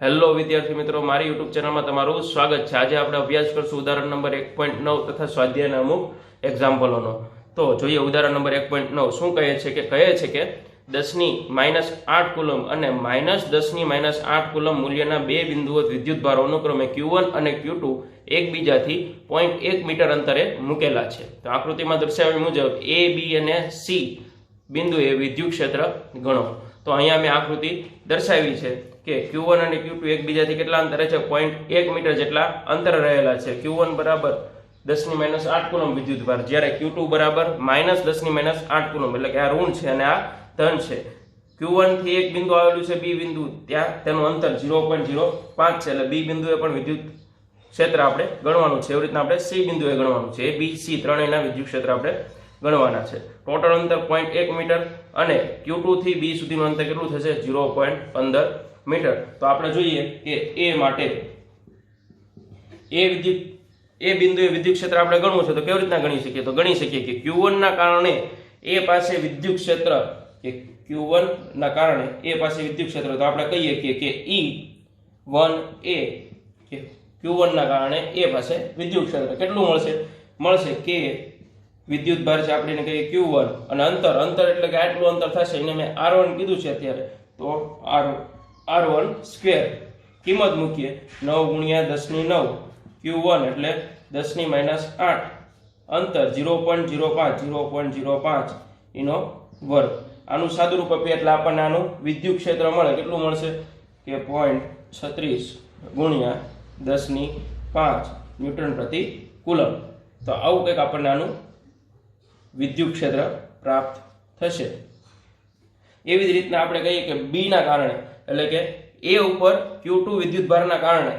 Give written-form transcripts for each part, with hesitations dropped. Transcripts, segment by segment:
Hello વિદ્યાર્થી મિત્રો, મારી યુટ્યુબ ચેનલમાં તમારું સ્વાગત છે। આજે આપણે અભ્યાસ કરશું ઉદાહરણ નંબર 1.9 તથા સ્વાધ્યાયના અમુક એક્ઝામ્પલોનો। તો જોઈએ ઉદાહરણ નંબર 1.9 શું કહે છે કે 10⁻8 કુલમ અને -10⁻8 કુલમ મૂલ્યના બે બિંદુઓ વિદ્યુતભાર અનુક્રમે Q1 અને Q2 એકબીજાથી 0.1 મીટર અંતરે મૂકેલા છે। તો આકૃતિમાં દર્શાવ્યા મુજબ A, B અને C બિંદુએ વિદ્યુત ક્ષેત્ર ગણો। તો અહીંયા મેં આકૃતિ દર્શાવી છે કે Q1 અને Q2 એકબીજાથી કેટલા અંતરે છે 0.1 મીટર જેટલા અંતરે રહેલા છે। Q1 બરાબર 10⁻8 કુલમ વિદ્યુતભાર, જ્યારે Q2 બરાબર -10⁻8 કુલમ, એટલે કે આ ઋણ છે અને આ ધન છે। Q1 થી એક બિંદુ આવેલું છે B બિંદુ, ત્યાં તેનું અંતર 0.05 છે, એટલે B બિંદુએ પણ વિદ્યુત ક્ષેત્ર આપણે ગણવાનું છે। એવી રીતના આપણે C બિંદુએ ગણવાનું છે। A, B, C ત્રણેયના વિદ્યુત ક્ષેત્ર આપણે ગણવાના છે। ટોટલ અંતર 0.1 મીટર અને Q2 થી B સુધીનું અંતર કેટલું થશે 0.15 મીટર। તો આપણે જોઈએ કે A માટે A બિંદુએ વિદ્યુત ક્ષેત્ર આપણે ગણવું છે। તો કેવી રીતના ગણી શકીએ? તો ગણી શકીએ કે Q1 ના કારણે A પાસે વિદ્યુત ક્ષેત્ર Q1 ના કારણે A પાસે વિદ્યુત ક્ષેત્ર, તો આપણે કહીએ કે E1A કે Q1 ના કારણે A પાસે વિદ્યુત ક્ષેત્ર કેટલું મળશે કે વિદ્યુત ભાર છે આપણે એને કહીએ Q1 અને અંતર એટલે કે આટલું અંતર થશે, એને મેં R1 કીધું છે અત્યારે, તો R1 સ્ક્વેર કિંમત મૂકીએ 9 × 10⁹ Q1 એટલે 10⁻8 અંતર 0.05 એનો વર્ગ। આનું સાદુરૂપ આપીએ એટલે આપણને આનું વિદ્યુત ક્ષેત્ર મળે, કેટલું મળશે કે 0.36 × 10⁵ ન્યૂટન પ્રતિ કુલમ। તો આવું કંઈક આપણને આનું વિદ્યુત ક્ષેત્ર પ્રાપ્ત થશે। એવી જ રીતના આપણે કહીએ કે B ના કારણે, એટલે કે A ઉપર Q2 વિદ્યુત ભારના કારણે,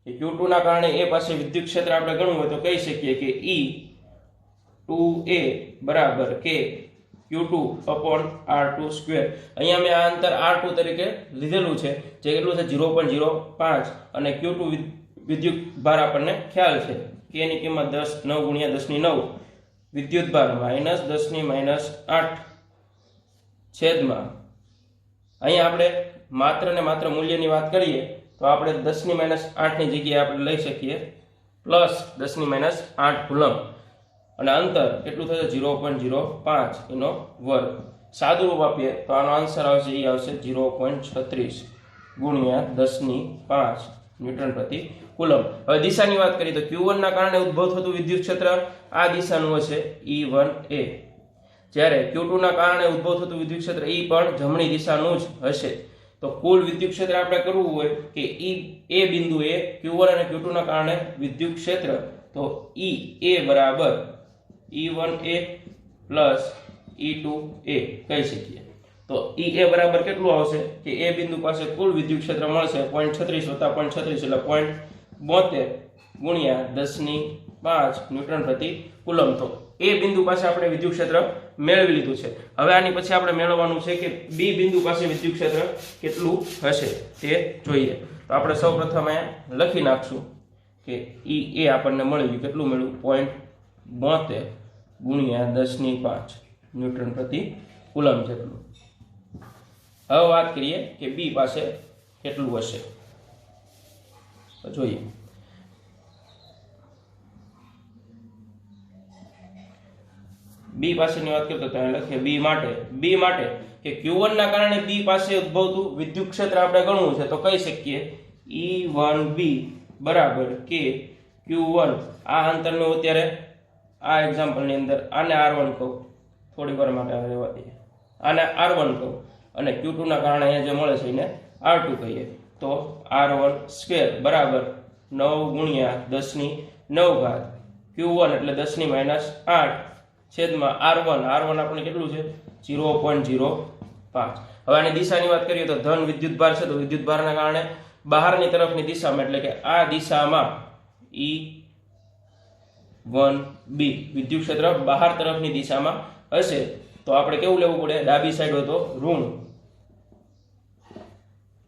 Q2 ના કારણે A પાસે વિદ્યુત ક્ષેત્ર આપણે ગણવું હોય તો કહી શકીએ કે E2A બરાબર કે Q2/R2 સ્ક્વેર। અહીંયા મેં આ અંતર R2 તરીકે લીધેલું છે, જે કેટલું છે 0.05, અને Q2 વિદ્યુત ભાર આપણને ખ્યાલ છે કે એની કિંમત 9 × 10⁹ વિદ્યુત ભાર -10⁻8 છેદમાં, અહીંયા આપણે માત્ર ને માત્ર મૂલ્યની વાત કરીએ તો આપણે 10⁻8 ની જગ્યાએ આપણે લઈ શકીએ +10⁻8 કુલમ, અને અંતર કેટલું થશે 0.05 એનો વર્ગ। સાદુરૂપ આપીએ તો આનો આન્સર આવશે 0.36 × 10⁵ ન્યૂટન પ્રતિ કુલમ। હવે દિશાની વાત કરીએ તો Q1 ના કારણે ઉદ્ભવ થતું વિદ્યુત ક્ષેત્ર આ દિશાનું હશે E1A, જ્યારે Q2 ના કારણે ઉદ્ભવ થતું વિદ્યુત ક્ષેત્ર E પણ જમણી દિશાનું જ હશે। તો કુલ વિદ્યુત ક્ષેત્ર આપણે કરવું હોય કે A બિંદુએ Q1 અને Q2 ના કારણે વિદ્યુત ક્ષેત્ર, તો EA બરાબર E1A + E2A કહી શકીએ। તો EA બરાબર કેટલું આવશે કે A બિંદુ પાસે કુલ વિદ્યુત ક્ષેત્ર મળશે 0.36 + 0.36 એટલે 0.72 × 10⁵ ન્યૂટન પ્રતિ કુલમ। તો A બિંદુ પાસે આપણે વિદ્યુત ક્ષેત્ર મેળવી લીધું છે। હવે આની પછી આપણે મેળવવાનું છે કે B બિંદુ પાસે વિદ્યુત ક્ષેત્ર કેટલું હશે તે જોઈએ। તો આપણે સૌપ્રથમ અહીંયા લખી નાખશું કે EA આપણને મળી ગયું, કેટલું મળ્યું 0.72 × 10⁵ ન્યૂટન પ્રતિ કુલમ જેટલું। હવે વાત કરીએ કે B પાસે કેટલું હશે, તો જોઈએ। B પાસેની વાત કરીએ તો ત્યાં લખીએ B માટે કે Q1 ના કારણે B પાસે ઉદ્ભવતું વિદ્યુત ક્ષેત્ર આપણે ગણવું છે, તો કહી શકીએ E1B બરાબર કે Q1, આ અંતરનું અત્યારે આ એક્ઝામ્પલની અંદર આને R1 કહું, થોડી વાર માટે રહેવા દઈએ, આને R1 કહું, અને Q2 ના કારણે અહીંયા જે મળે છે એને R2 કહીએ, તો R1 સ્ક્વેર બરાબર 9 × 10⁹ Q1 એટલે 10⁻8 છેદમાં R1 આપણે કેટલું છે 0.05। હવે આની દિશાની વાત કરીએ તો ધન વિદ્યુત ભાર છે, તો વિદ્યુત ભારના કારણે બહારની તરફની દિશામાં, એટલે કે આ દિશામાં E1B વિદ્યુત ક્ષેત્ર બહાર તરફની દિશામાં હશે। તો આપણે કેવું લેવું પડે, ડાબી સાઈડ હોય તો ઋણ,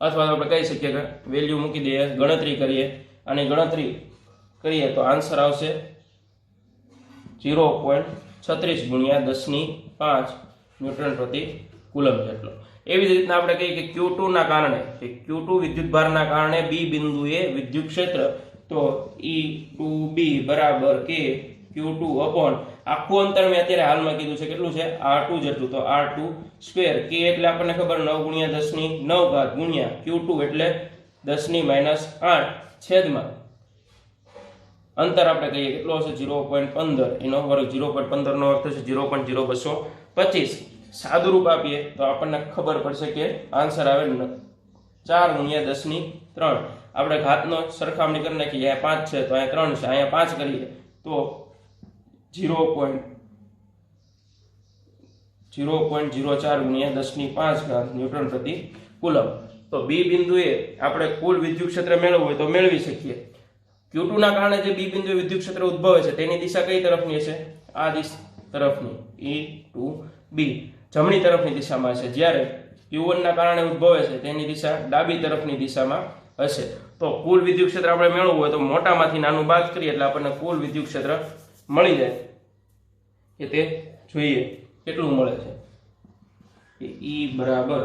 અથવા તો આપણે કહી શકીએ કે વેલ્યુ મૂકી દઈએ, ગણતરી કરીએ, અને ગણતરી કરીએ તો આન્સર આવશે 0.36 × 10⁵ ન્યૂટન પ્રતિ કુલમ જેટલો। એવી જ રીતના આપણે કહીએ કે Q2 ના કારણે કે Q2 વિદ્યુતભારના કારણે B બિંદુએ વિદ્યુત ક્ષેત્ર, તો E2B બરાબર કે Q2 અપોન આખું અંતર મેં અત્યારે હાલમાં કીધું છે કેટલું છે R2 જેટલું, તો R2 સ્ક્વેર, K એટલે આપણને ખબર 9 × 10⁹ ગુણ્યા Q2 એટલે 10⁻8 છેદમાં અંતર આપણે કહીએ કેટલો હશે 0.15 એનો વર્ગ, 0.15 નો અર્થ થશે 0.0225. સાદું રૂપ આપીએ તો આપણને ખબર પડશે કે આન્સર આવે 4 × 10⁻3. આપણે ઘાતનો સરખામણી કરી નાખીએ, અહીંયા 5 છે તો અહીંયા 3 છે, અહીંયા 5 કરીએ તો 0.04 × 10⁵ ન્યૂટન પ્રતિ કુલમ. તો બી બિંદુએ આપણે કુલ વિદ્યુત ક્ષેત્ર મેળવવું હોય તો મેળવી શકીએ. Q2 ના કારણે જે બી બિંદુએ વિદ્યુત ક્ષેત્ર ઉદ્ભવે છે તેની દિશા કઈ તરફની હશે? આ તરફની, E2B જમણી તરફની દિશામાં હશે, જ્યારે Q1 ના કારણે ઉદ્ભવે છે તેની દિશા ડાબી તરફની દિશામાં હશે. તો કુલ વિદ્યુત ક્ષેત્ર આપણે મેળવવું હોય તો મોટામાંથી નાનું બાદ કરીએ એટલે આપણને કુલ વિદ્યુત ક્ષેત્ર મળી જાય કે તે જોઈએ કેટલું મળે છે. E બરાબર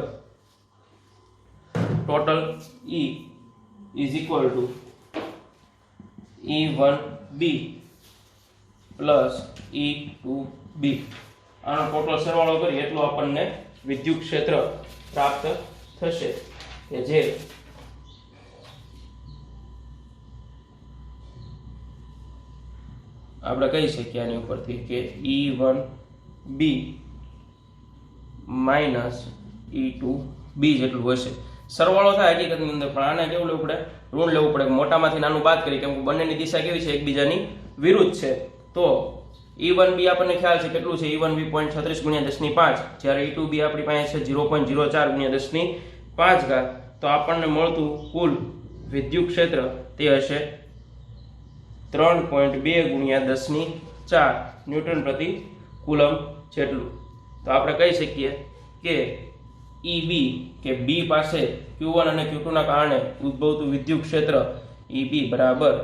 total E is equal to E1B plus E2B. આનો ટોટલ સરવાળો કરીએ એટલું આપણને વિદ્યુત ક્ષેત્ર પ્રાપ્ત થશે કે જે આપણે કહી શકીએ આની ઉપરથી કે E1B માઇનસ E2B જેટલું હશે. સરવાળો થાય હકીકતની અંદર, પણ આને કેવું લેવું પડે? ઋણ લેવું પડે, મોટામાંથી નાનું બાદ કરી, કેમ કે બંનેની દિશા કેવી છે? એકબીજાની વિરુદ્ધ છે. તો E1B આપણને ખ્યાલ છે કેટલું છે? E1B 0.36 × 10⁵, જ્યારે E2B આપણી પાસે છે 0.04 × 10⁵. તો આપણને મળતું કુલ વિદ્યુત ક્ષેત્ર તે હશે 3.2 × 10⁴ ન્યૂટન પ્રતિ કુલમ જેટલું. તો આપણે કહી શકીએ કે EB કે B પાસે Q1 અને Q2 ના કારણે ઉદ્ભવતું વિદ્યુત ક્ષેત્ર EB બરાબર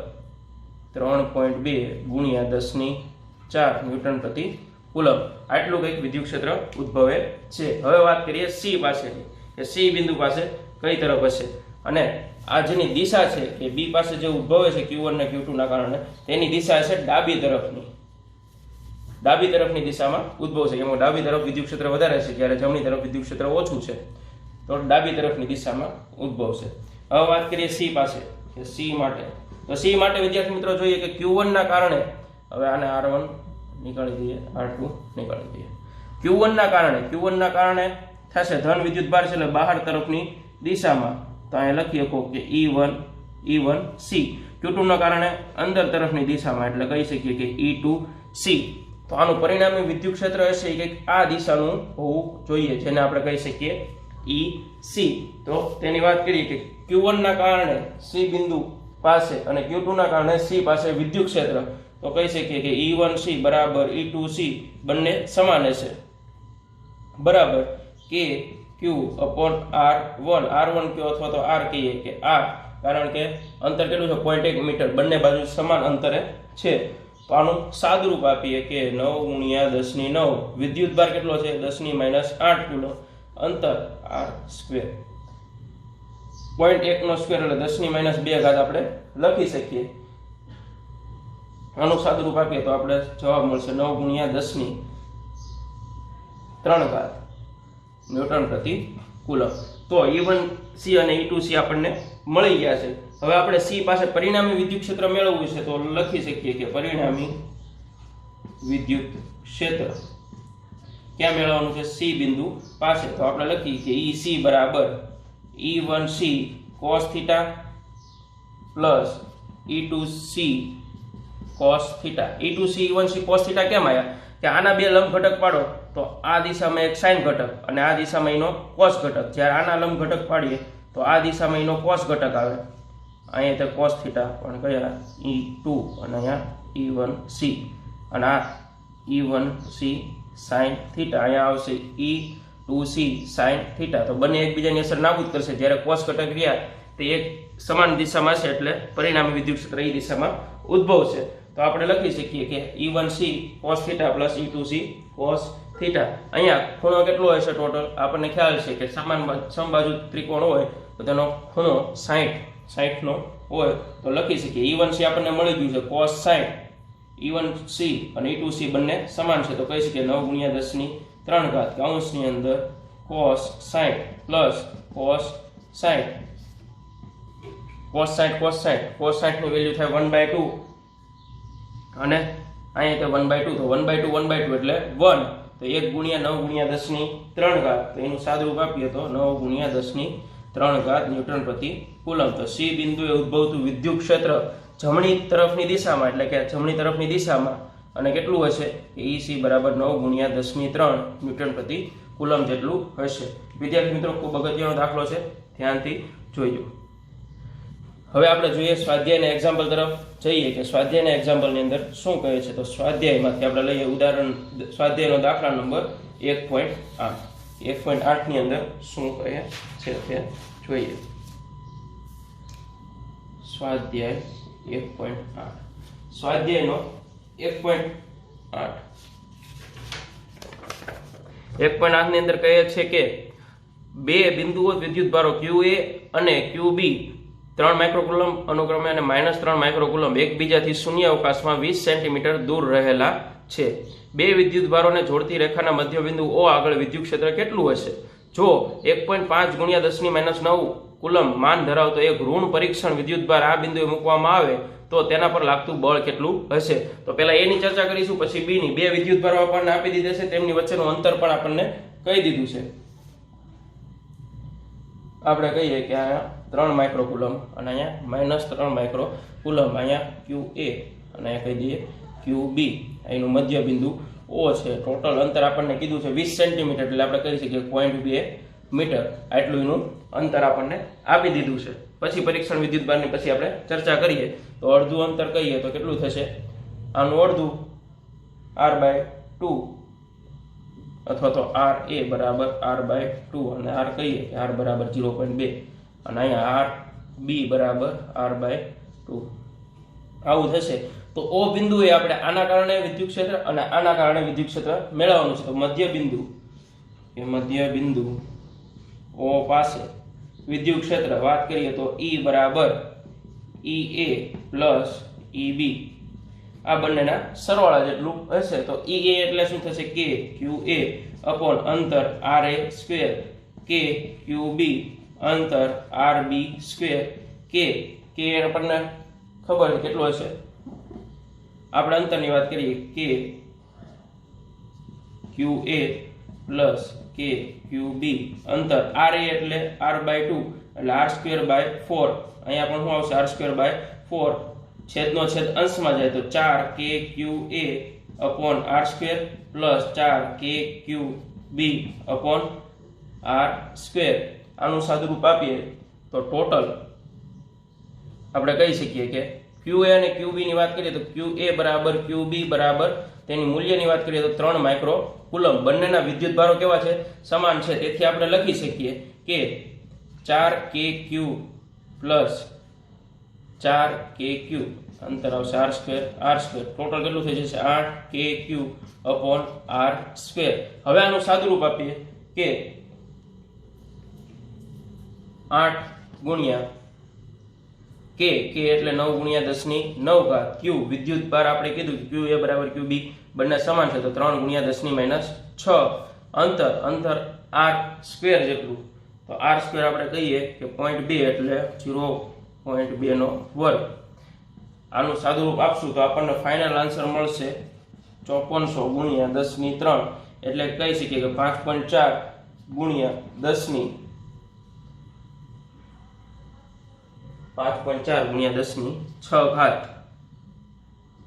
3.2 × 10⁴ ન્યૂટન પ્રતિ કુલમ. આટલું કંઈક વિદ્યુત ક્ષેત્ર ઉદ્ભવે છે. હવે વાત કરીએ C પાસેની, કે C બિંદુ પાસે કઈ તરફ હશે, અને આ જેની દિશા છે કે B પાસે જે ઉદ્ભવે છે Q1 અને Q2 ના કારણે તેની દિશા હશે ડાબી તરફની દિશામાં ઉદ્ભવશે. એમાં ડાબી તરફ વિદ્યુત ક્ષેત્ર વધારે છે, જ્યારે જમણી તરફ વિદ્યુત ક્ષેત્ર ઓછું છે, તો ડાબી તરફની દિશામાં ઉદ્ભવશે. હવે વાત કરીએ C પાસે, કે C માટે, તો C માટે વિદ્યાર્થી મિત્રો જોઈએ કે Q1 ના કારણે, હવે આને R1 નીકાળી દઈએ, R2 નીકાળી દઈએ. Q1 ના કારણે થશે ધન વિદ્યુત ભાર છે એટલે બહાર તરફની દિશામાં, તો અહીંયા લખી શકો કે E1C. Q2 ના કારણે અંદર તરફની દિશામાં એટલે કહી શકીએ કે E2C. તો આનું પરિણામી વિદ્યુત ક્ષેત્ર હશે કે આ દિશાનું હોવું જોઈએ, જેને આપણે કહી શકીએ EC. તો તેની વાત કરીએ કે Q1 ના કારણે C બિંદુ પાસે અને Q2 ના કારણે C પાસે વિદ્યુત ક્ષેત્ર, તો કહી શકીએ કે E1C બરાબર E2C બંને સમાન હશે, બરાબર કે Q અપોન R1. R1 કયો અથવા તો R કહીએ કે R, કારણ કે અંતર કેટલું છે? 0.1 મીટર, બંને બાજુ સમાન અંતરે છે. તો આનું સાદુરૂપ આપીએ કે 9 × 10⁹ વિદ્યુત ભાર કેટલો છે? 10⁻8 કુલમ, અંતર R સ્ક્વેર, 0.1 નો સ્ક્વેર એટલે 10⁻2 આપણે લખી શકીએ. આનું સાદુરૂપ આપીએ તો આપણે જવાબ મળશે 9 × 10⁵ ન્યૂટન પ્રતિ કુલમ. તો E1C અને E2C આપણને મળી ગયા છે. હવે આપણે C પાસે પરિણામી વિદ્યુત ક્ષેત્ર મેળવવું છે, તો લખી શકીએ કે પરિણામી વિદ્યુત ક્ષેત્ર ક્યાં મેળવવાનું છે? C બિંદુ પાસે. તો આપણે લખીએ કે EC બરાબર E1C cos θ plus E2C cos θ. E2C E1C cos θ કેમ આવ્યા? કે આના બે લંબ ઘટક પાડો તો આ દિશામાં એક sin ઘટક અને આ દિશામાં એનો cos ઘટક. જ્યારે આના લંબ ઘટક પાડીએ તો આ દિશામાં એનો cos ઘટક આવે. અહીંયા તો cos θ પણ કયા? E2 અને અહીંયા E1C, અને આ E1C sin θ, અહીંયા આવશે E2C sin θ. તો બંને એકબીજાની અસર નાબૂદ કરશે. જ્યારે cos ઘટક રહ્યા તે એક સમાન દિશામાં છે એટલે પરિણામી વિદ્યુત ક્ષેત્ર એ દિશામાં ઉદ્ભવશે. તો આપણે લખી શકીએ કે E1C cos θ plus E2C cos θ theta. અહીંયા ખૂણો કેટલો હશે ટોટલ આપણને ખ્યાલ છે કે સમબાજુ ત્રિકોણ હોય તો તેનો ખૂણો 60 નો હોય તો લખી શકીએ E1C આપણને મળી ગયું છે cos 60, E1C અને E2C બંને સમાન છે તો કહી શકીએ 9 × 10⁻³ કૌંસની અંદર cos 60 પ્લસ cos 60 ની વેલ્યુ થાય 1/2 અને અહીંયા તો 1/2 તો 1/2 એટલે 1 તો 1 × 9 × 10⁻³ તો એનું સાદુરૂપ આપીએ તો 9 × 10⁻³ ન્યૂટન પ્રતિ કુલમ. તો C બિંદુએ ઉદ્ભવતું વિદ્યુત ક્ષેત્ર જમણી તરફની દિશામાં એટલે કે જમણી તરફની દિશામાં અને કેટલું હશે EC બરાબર 9 × 10⁻³ ન્યૂટન પ્રતિ કુલમ જેટલું હશે. વિદ્યાર્થી મિત્રો ખૂબ અગત્યનો દાખલો છે, ધ્યાનથી જોઈજો. હવે આપણે જોઈએ સ્વાધ્યાયના એક્ઝામ્પલ તરફ જઈએ કે સ્વાધ્યાયના એક્ઝામ્પલની અંદર શું કહે છે. તો સ્વાધ્યાયમાંથી આપણે લઈએ ઉદાહરણ સ્વાધ્યાયનો દાખલા નંબર 1.8. 1.8 ની અંદર શું કહે છે તે જોઈએ. સ્વાધ્યાય 1.8 સ્વાધ્યાયનો 1.8 ની અંદર કહે છે કે બે બિંદુઓ વિદ્યુતભારો QA અને QB 3 માઇક્રોકુલમ અનુક્રમે અને -3 માઇક્રોકુલમ એકબીજાથી શૂન્ય અવકાશમાં 20 સેન્ટીમીટર દૂર રહેલા છે. બે વિદ્યુતભારોને જોડતી રેખાના મધ્યબિંદુ O આગળ વિદ્યુત ક્ષેત્ર કેટલું હશે? જો 1.5 × 10⁻⁹ કુલમ માન ધરાવતો એક ઋણ પરીક્ષણ વિદ્યુતભાર આ બિંદુએ મૂકવામાં આવે તો તેના પર લાગતું બળ કેટલું હશે? તો પહેલા A ની ચર્ચા કરીશું, પછી B ની. બે વિદ્યુતભારો આપણને આપી દીધા છે, તેમની વચ્ચેનું અંતર પણ આપણને કહી દીધું છે. આપણે કહીએ કે અહીંયા 3 માઇક્રોકુલમ અને અહીંયા -3 માઇક્રોકુલમ, અહીંયા QA અને અહીંયા કહી દઈએ QB. એનું મધ્ય બિંદુ O છે. ટોટલ અંતર આપણને કીધું છે 20 સેન્ટીમીટર એટલે આપણે કહી શકીએ 0.2 મીટર. આટલું એનું અંતર આપણને આપી દીધું છે. પછી પરીક્ષણ વિદ્યુતભારની પછી આપણે ચર્ચા કરીએ તો અડધું અંતર કહીએ તો કેટલું થશે? આનું અડધું r/2 અથવા તો RA બરાબર r/2 અને r કહીએ કે r બરાબર 0.2 અને અહીંયા RB બરાબર r/2 આવું થશે. તો O બિંદુએ આપણે આના કારણે વિદ્યુત ક્ષેત્ર અને આના કારણે વિદ્યુત ક્ષેત્ર મેળવવાનું છે. તો મધ્ય બિંદુ O પાસે વિદ્યુત ક્ષેત્ર વાત કરીએ તો E બરાબર EA પ્લસ EB આ બંનેના સરવાળા જેટલું હશે. તો EA એટલે શું થશે? K QA અપોન અંતર RA સ્ક્વેર K QB અંતર RB સ્ક્વેર K આપણને ખબર છે કેટલું હશે. આપણે અંતરની વાત કરીએ K QA plus K QB અંતર RA એટલે r/2 એટલે r²/4. અહીંયા પણ શું આવશે? r²/4 છેદનો છેદ અંશમાં જાય તો 4 KQA upon r² plus 4 KQB upon r². આનું સાદુરૂપ આપીએ તો ટોટલ આપણે કહી શકીએ કે QA અને QB ની વાત કરીએ તો QA બરાબર QB બરાબર તેની મૂલ્યની વાત કરીએ તો 3 માઇક્રોકુલમ. બંનેના વિદ્યુતભારો કેવા છે? સમાન છે. તેથી આપણે લખી શકીએ કે 4KQ પ્લસ 4KQ અંતર આવશે r². ટોટલ કેટલું થઈ જશે? 8KQ upon r². હવે આનું સાદુરૂપ આપીએ કે 8 ગુણ્યા K એટલે 9 × 10⁹ Q વિદ્યુતભાર આપણે કીધું QA બરાબર QB બંને સમાન છે તો 3 × 10⁻6 અંતર r² જેટલું. તો r² આપણે કહીએ કે 0.2 એટલે 0.2 નો વર્ગ. આનું સાદુરૂપ આપશું તો આપણને ફાઇનલ આન્સર મળશે 5400 × 10⁻³ એટલે કહી શકીએ કે 5.4 × 10⁶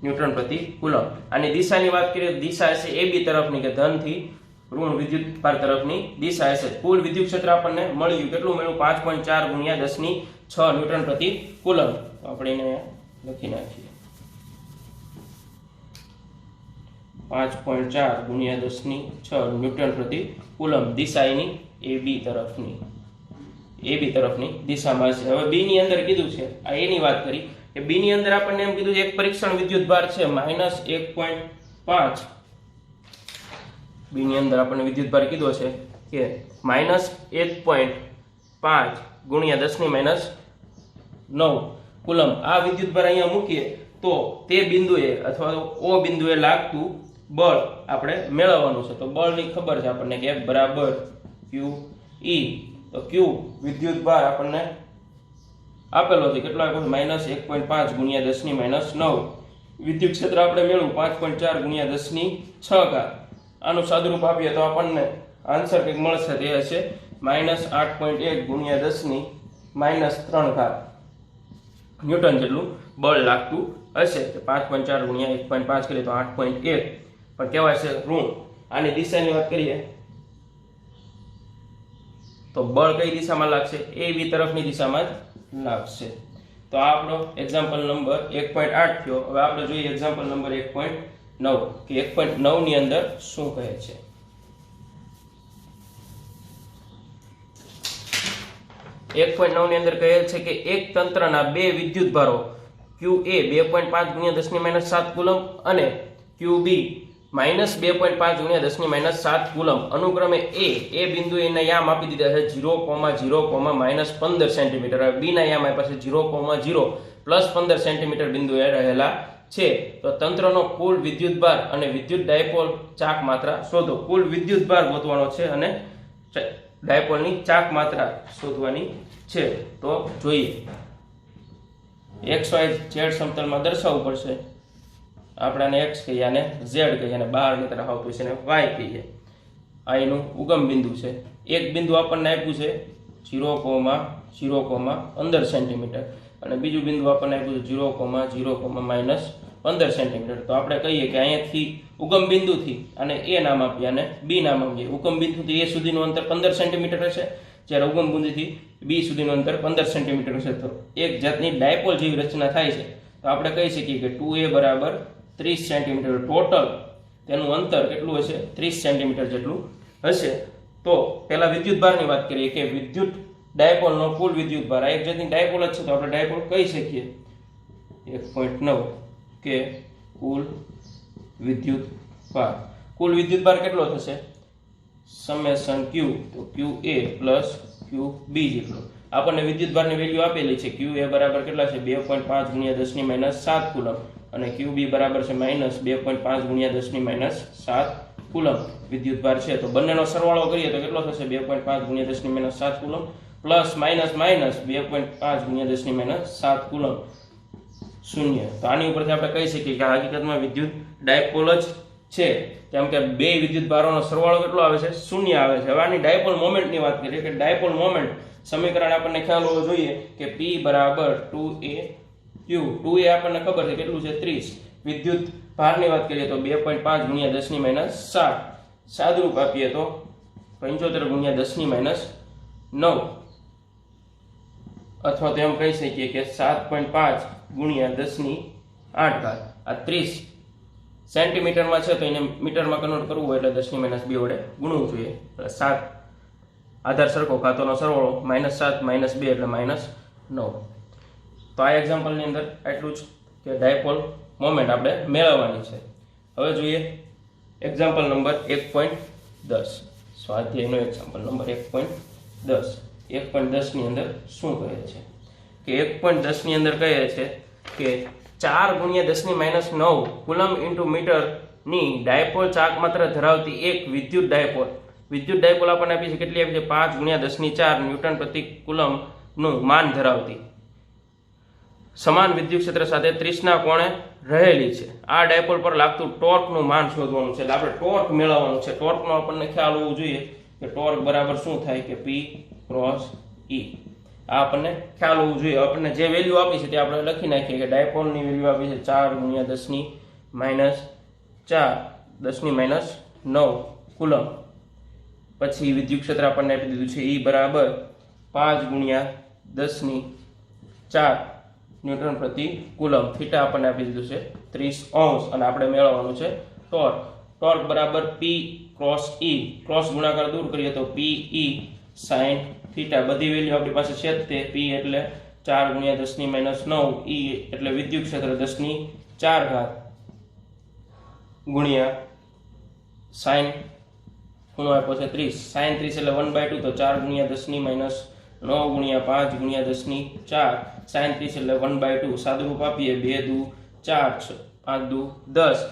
ન્યૂટન પ્રતિ કુલમ. આની દિશાની વાત કરીએ તો દિશા હશે AB તરફની કે ધનથી ઋણ વિદ્યુતભાર તરફની દિશા હશે. કુલ વિદ્યુત ક્ષેત્ર આપણને મળ્યું કેટલું મળ્યું? 5.4 × 10⁶ ન્યૂટન પ્રતિ કુલમ. તો આપણે એને લખી નાખીએ 5.4 × 10⁶ ન્યૂટન પ્રતિ કુલમ. દિશા એની AB તરફની દિશામાં છે. હવે B ની અંદર કીધું છે, આ A ની વાત કરી કે B ની અંદર આપણને એમ કીધું છે એક પરીક્ષણ વિદ્યુતભાર છે -1.5 બી ની અંદર આપણને વિદ્યુતભાર કીધો છે કે -1.5 ગુણ્યા 10⁻9 કુલમ. આ વિદ્યુતભાર અહીંયા મૂકીએ તો તે બિંદુએ અથવા તો ઓ બિંદુએ લાગતું બળ આપણે મેળવવાનું છે. તો બળની ખબર છે આપણને કે F બરાબર QE. તો Q વિદ્યુતભાર આપણને આપેલો છે, કેટલો આપ્યો? -1.5 ગુણ્યા 10⁻9. વિદ્યુત ક્ષેત્ર આપણે મેળવ્યું 5.4 ગુણ્યા 10⁶. આનું સાદુરૂપ આપીએ તો આપણને આન્સર કંઈક મળશે, તે હશે -8.1 ગુણ્યા 10⁻3 ન્યૂટન જેટલું બળ લાગતું હશે. 5.4 ગુણ્યા 1.5 કરીએ તો 8.1, પણ કહેવાય છે ઋણ. આની દિશાની વાત કરીએ તો બળ કઈ દિશામાં લાગશે? એ બી તરફની દિશામાં જ લાગશે. તો આ આપણો એક્ઝામ્પલ નંબર 1.8 થયો. હવે આપણે જોઈએ એક્ઝામ્પલ નંબર 1.9 કે 1.9 ની અંદર શું કહે છે. 1.9 ની અંદર કહે છે કે એક તંત્રના બે વિદ્યુતભારો QA 2.5 ગુણ્યા 10⁻7 કુલમ અને QB -2.5 ગુણ્યા 10⁻7 કુલમ અનુક્રમે એ બિંદુએ એના યામ આપી દીધા છે 0,0, -15 સેન્ટીમીટર. હવે બી ના યામ આપ્યા છે 0,0 +15 સેન્ટીમીટર બિંદુએ રહેલા છે. તો તંત્રનો કુલ વિદ્યુતભાર અને વિદ્યુત ડાયપોલ ચાક માત્રા શોધો. કુલ વિદ્યુતભાર ગોતવાનો છે અને ડાયપોલની ચાક માત્રા શોધવાની છે. તો જોઈએ, XY Z સમતલમાં દર્શાવવું પડશે. આપણે આને x કહીએ, આને z કહીએ, અને બહારની તરફ આવતું છે y કહીએ. આ એનું ઉગમ બિંદુ છે. એક બિંદુ આપણને આપ્યું છે 0,0,15 સેન્ટીમીટર અને બીજું બિંદુ આપણને આપ્યું છે 0,0, -15 સેન્ટીમીટર. તો આપણે કહીએ કે અહીંયાથી ઉગમ બિંદુથી અને a નામ આપીએ અને b નામ આપીએ. ઉગમ બિંદુથી a સુધીનું અંતર 15 સેન્ટીમીટર હશે, જ્યારે ઉગમ બિંદુથી b સુધીનું અંતર 15 સેન્ટીમીટર હશે. તો એક જાતની ડાયપોલ જેવી રચના થાય છે. તો આપણે કહી શકીએ કે 2a બરાબર 30 સેન્ટીમીટર. ટોટલ તેનું અંતર કેટલું હશે? 30 સેન્ટીમીટર જેટલું હશે. તો પહેલા વિદ્યુતભારની વાત કરીએ કે વિદ્યુત ડાયપોલનો કુલ વિદ્યુતભાર. આ એક જાતની ડાયપોલ જ છે, તો આપણે ડાયપોલ કહી શકીએ 1.9 કે કુલ વિદ્યુતભાર. કુલ વિદ્યુતભાર કેટલો થશે? સમેશન Q, તો QA પ્લસ QB જેટલો. આપણને વિદ્યુતભારની વેલ્યુ આપેલી છે. QA બરાબર કેટલા છે? 2.5 ગુણ્યા 10⁻7 કુલમ અને QB બરાબર છે -2.5 ગુણ્યા 10⁻7 કુલમ વિદ્યુતભાર છે. તો બંનેનો સરવાળો કરીએ તો કેટલો થશે? 2.5 ગુણ્યા 10⁻7 કુલમ પ્લસ માઇનસ 2.5 ગુણ્યા 10⁻7 કુલમ 0. તો આની ઉપરથી આપણે કહી શકીએ કે હકીકતમાં વિદ્યુત ડાયપોલ જ છે, કેમ કે બે વિદ્યુતભારોનો સરવાળો કેટલો આવે છે? 0 આવે છે. હવે આની ડાયપોલ મોમેન્ટની વાત કરીએ કે ડાયપોલ મોમેન્ટ સમીકરણ આપણને ખ્યાલ હોવો જોઈએ કે P બરાબર 2AQ. 2A આપણને ખબર છે કેટલું છે? 30. વિદ્યુત ભારની વાત કરીએ તો 2.5 ગુણ્યા 10⁻7. સાદુરૂપ આપીએ તો 75 ગુણ્યા 10⁻9, અથવા તો એમ કહી શકીએ કે 7.5 ગુણ્યા 10⁸. આ 30 સેન્ટીમીટરમાં છે, તો એને મીટરમાં કન્વર્ટ કરવું હોય એટલે 10⁻2 વડે ગુણવું જોઈએ. 7 આધાર સરખો, ખાતોનો સરવાળો -7 -2 એટલે -9. તો આ એક્ઝામ્પલની અંદર એટલું જ કે ડાયપોલ મોમેન્ટ આપણે મેળવવાની છે. હવે જોઈએ એક્ઝામ્પલ નંબર 1.10. સ્વાધ્યાયનો એક્ઝામ્પલ નંબર 1.10. 1.10 ની અંદર શું કહે છે કે 1.10 ની અંદર કહે છે કે 4 ગુણ્યા 10⁻9 કુલમ ઇન્ટુ મીટર ની ડાયપોલ ચાક માત્ર ધરાવતી એક વિદ્યુત ડાયપોલ. વિદ્યુત ડાયપોલ આપણને આપી છે કેટલી આપી છે? 5 ગુણ્યા 10⁴ ન્યૂટન પ્રતિ કુલમ નું માન ધરાવતી સમાન વિદ્યુત ક્ષેત્ર સાથે 30 ના કોણે રહેલી છે. આ ડાયપોલ પર લાગતું ટોર્ક નું માન શોધવાનું છે. એટલે આપણે ટોર્ક મેળવવાનું છે. ટોર્ક નો આપણને ખ્યાલ હોવો જોઈએ કે ટોર્ક બરાબર શું થાય કે P ક્રોસ E. આ આપણને ખ્યાલ હોવું જોઈએ. આપણને જે વેલ્યુ આપી છે તે આપણે લખી નાખીએ કે ડાયપોલની વેલ્યુ આપી છે 4 ગુણ્યા 10⁻9 કુલમ. પછી વિદ્યુત ક્ષેત્ર આપણને આપી દીધું છે E બરાબર 5 ગુણ્યા 10⁴ ન્યૂટન પ્રતિ કુલમ. થીટા આપણને આપી દીધું છે 30°, અને આપણે મેળવવાનું છે ટોર્ક. ટોર્ક બરાબર P ક્રોસ E. ક્રોસ ગુણાકાર દૂર કરીએ તો PE sin થીટા. બધી વેલ્યુ આપણી પાસે છે જ તે. P એટલે 4 ગુણ્યા 10⁻9, E એટલે વિદ્યુત ક્ષેત્ર 10⁴ ગુણ્યા sin ખૂણો આપ્યો છે 30, sin 30 એટલે 1/2 તો 4 ગુણ્યા 10 ની -9 ગુણ્યા 5 ગુણ્યા 10 ની 4, sin 30 એટલે 1/2, સાદુરૂપ આપીએ 2 દુ 4, 5 દુ 10,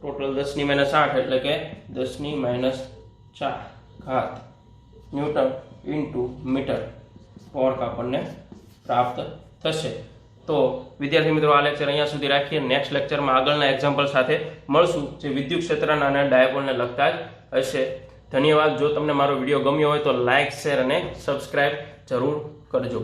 ટોટલ 10 ની -8 એટલે કે 10 ની -4 ઘાત ન્યૂટન ઇન્ટુ મીટર ટોર્ક આપણને પ્રાપ્ત થશે। તો વિદ્યાર્થી મિત્રો આ લેક્ચર અહીંયા સુધી રાખીએ। નેક્સ્ટ લેક્ચરમાં આગળના એક્ઝામ્પલ સાથે મળશું જે વિદ્યુત ક્ષેત્રના અને ડાયપોલને લગતા જ હશે। ધન્યવાદ। જો તમને મારો વિડીયો ગમ્યો હોય તો લાઇક, શેર અને સબસ્ક્રાઇબ જરૂર કરજો।